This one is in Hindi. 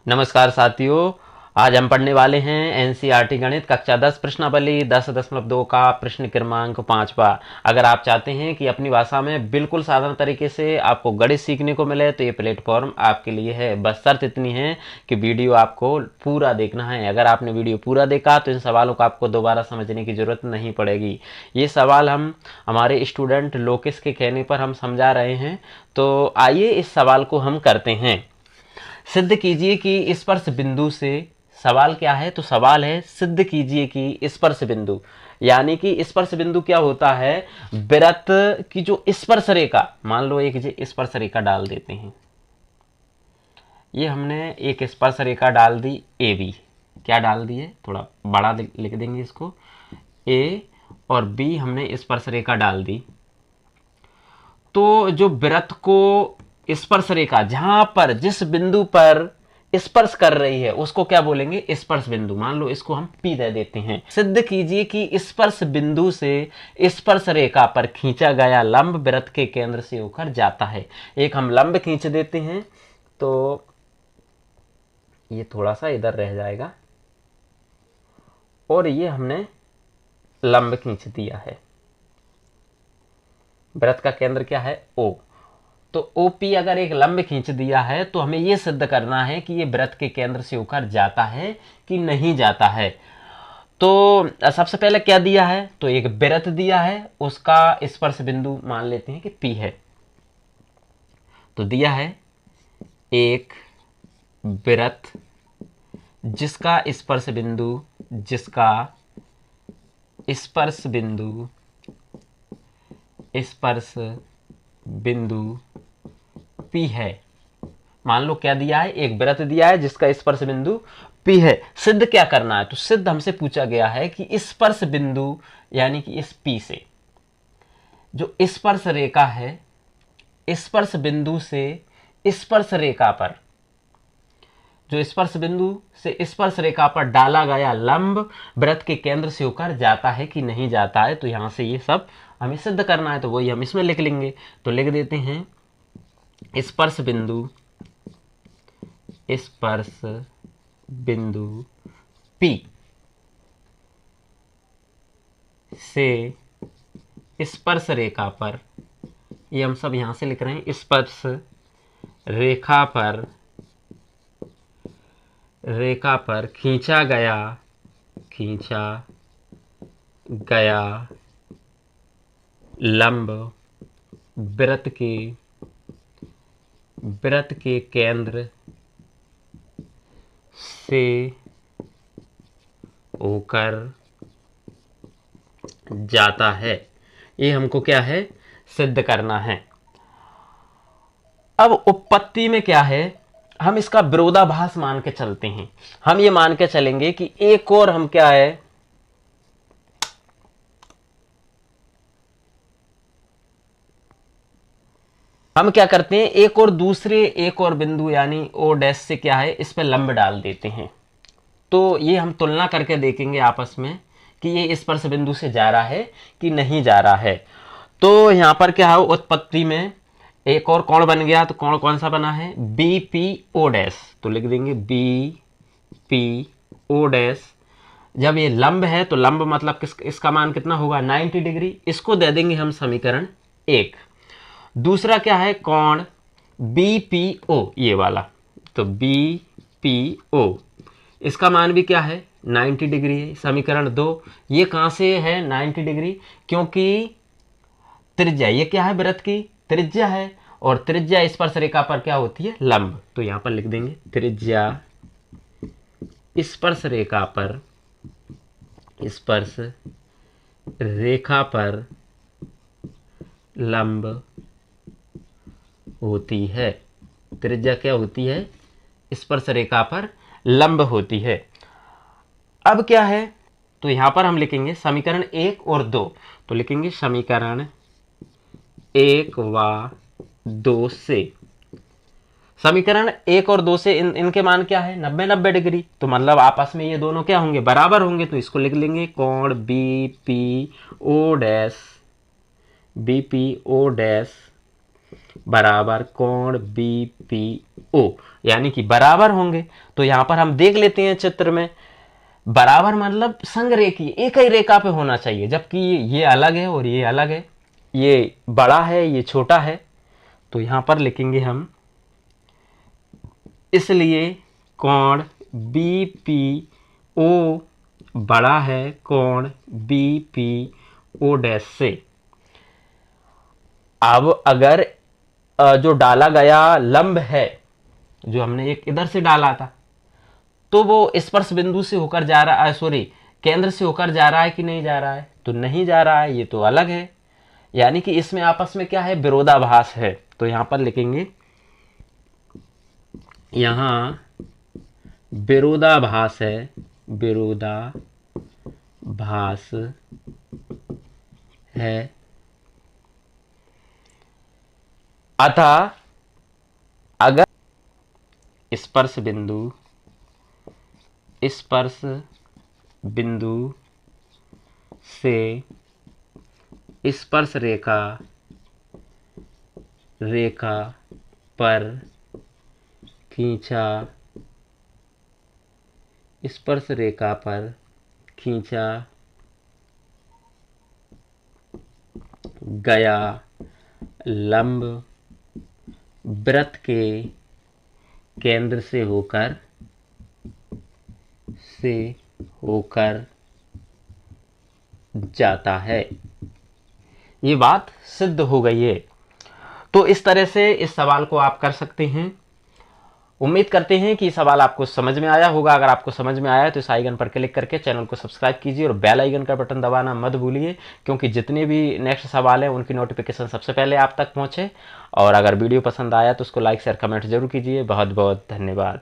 नमस्कार साथियों। आज हम पढ़ने वाले हैं एनसीईआरटी गणित कक्षा 10 प्रश्नावली 10.2 का प्रश्न क्रमांक 5वां। अगर आप चाहते हैं कि अपनी भाषा में बिल्कुल साधारण तरीके से आपको गणित सीखने को मिले तो ये प्लेटफॉर्म आपके लिए है। बस शर्त इतनी है कि वीडियो आपको पूरा देखना है। अगर आपने वीडियो पूरा देखा तो इन सवालों को आपको दोबारा समझने की जरूरत नहीं पड़ेगी। ये सवाल हम हमारे स्टूडेंट लोकेश के कहने पर हम समझा रहे हैं। तो आइए इस सवाल को हम करते हैं। सिद्ध कीजिए कि स्पर्श बिंदु से, सवाल क्या है तो सवाल है सिद्ध कीजिए कि स्पर्श बिंदु, यानी कि स्पर्श बिंदु क्या होता है, वृत्त की जो स्पर्श रेखा, मान लो एक स्पर्श रेखा डाल देते हैं। ये हमने एक स्पर्श रेखा डाल दी ए बी, क्या डाल दी है, थोड़ा बड़ा लिख देंगे इसको, ए और बी हमने स्पर्श रेखा डाल दी। तो जो वृत्त को स्पर्श रेखा जहां पर जिस बिंदु पर स्पर्श कर रही है उसको क्या बोलेंगे, स्पर्श बिंदु। मान लो इसको हम P दे देते हैं। सिद्ध कीजिए कि स्पर्श बिंदु से स्पर्श रेखा पर खींचा गया लंब वृत्त के केंद्र से होकर जाता है। एक हम लंब खींच देते हैं तो ये थोड़ा सा इधर रह जाएगा और ये हमने लंब खींच दिया है। वृत्त का केंद्र क्या है, O। तो OP अगर एक लंब खींच दिया है तो हमें यह सिद्ध करना है कि यह वृत्त के केंद्र से होकर जाता है कि नहीं जाता है। तो सबसे पहले क्या दिया है, तो एक वृत्त दिया है, उसका स्पर्श बिंदु मान लेते हैं कि P है। तो दिया है एक वृत्त जिसका स्पर्श बिंदु P है। मान लो क्या दिया है, एक वृत्त दिया है जिसका स्पर्श बिंदु P है। सिद्ध क्या करना है, तो सिद्ध हमसे पूछा गया है कि स्पर्श बिंदु यानी कि इस P से जो स्पर्श रेखा है, स्पर्श बिंदु से स्पर्श रेखा पर, जो स्पर्श बिंदु से स्पर्श रेखा पर डाला गया लंब वृत्त के केंद्र से होकर जाता है कि नहीं जाता है। तो यहां से ये सब हमें सिद्ध करना है, तो वही हम इसमें लिख लेंगे। तो लिख देते हैं स्पर्श बिंदु P से स्पर्श रेखा पर, ये हम सब यहां से लिख रहे हैं, स्पर्श रेखा पर खींचा गया लंब वृत्त के केंद्र से होकर जाता है। ये हमको क्या है, सिद्ध करना है। अब उत्पत्ति में क्या है, हम इसका विरोधाभास मान के चलते हैं। हम ये मान के चलेंगे कि एक और हम क्या है, हम क्या करते हैं, एक और बिंदु यानी O डैश से क्या है, इस पे लंब डाल देते हैं। तो ये हम तुलना करके देखेंगे आपस में कि ये स्पर्श बिंदु से जा रहा है कि नहीं जा रहा है। तो यहां पर क्या है, उत्पत्ति में एक और कोण बन गया, तो कोण कौन सा बना है, BPO डैश। तो लिख देंगे BPO डैश। जब ये लंब है तो लंब मतलब इसका मान कितना होगा, 90 डिग्री। इसको दे देंगे हम समीकरण 1। दूसरा क्या है, कोण BPO, ये वाला, तो BPO इसका मान भी क्या है, 90 डिग्री है। समीकरण 2, ये कहां से है 90 डिग्री, क्योंकि त्रिज्या, ये क्या है, वृत्त की त्रिज्या है, और त्रिज्या स्पर्श रेखा पर क्या होती है, लंब। तो यहां पर लिख देंगे त्रिज्या स्पर्श रेखा पर लंब होती है। त्रिज्या क्या होती है, स्पर्श रेखा पर लंब होती है। अब क्या है, तो यहां पर हम लिखेंगे समीकरण 1 और 2। तो लिखेंगे समीकरण 1 व 2 से, समीकरण 1 और 2 से इनके मान क्या है, 90-90 डिग्री। तो मतलब आपस में ये दोनों क्या होंगे, बराबर होंगे। तो इसको लिख लेंगे कोण BPO डैश बराबर कोण BPO। यानी कि बराबर होंगे। तो यहाँ पर हम देख लेते हैं चित्र में, बराबर मतलब संरेखीय, एक ही रेखा पे होना चाहिए, जबकि ये अलग है और ये अलग है, ये बड़ा है ये छोटा है। तो यहाँ पर लिखेंगे हम, इसलिए कोण BPO बड़ा है कोण BPO डैश से। अब अगर जो डाला गया लंब है, जो हमने एक इधर से डाला था, तो वो स्पर्श बिंदु से होकर जा रहा है, सॉरी केंद्र से होकर जा रहा है कि नहीं जा रहा है? तो नहीं जा रहा है, ये तो अलग है। यानी कि इसमें आपस में क्या है, विरोधाभास है। तो यहां पर लिखेंगे, यहां विरोधाभास है, विरोधाभास है। अतः अगर स्पर्श बिंदु से स्पर्श रेखा पर खींचा गया लंब वृत्त के केंद्र से होकर जाता है। ये बात सिद्ध हो गई है। तो इस तरह से इस सवाल को आप कर सकते हैं। उम्मीद करते हैं कि सवाल आपको समझ में आया होगा। अगर आपको समझ में आया है तो इस आइकन पर क्लिक करके चैनल को सब्सक्राइब कीजिए और बेल आइकन का बटन दबाना मत भूलिए, क्योंकि जितने भी नेक्स्ट सवाल हैं उनकी नोटिफिकेशन सबसे पहले आप तक पहुंचे। और अगर वीडियो पसंद आया तो उसको लाइक शेयर कमेंट जरूर कीजिए। बहुत बहुत धन्यवाद।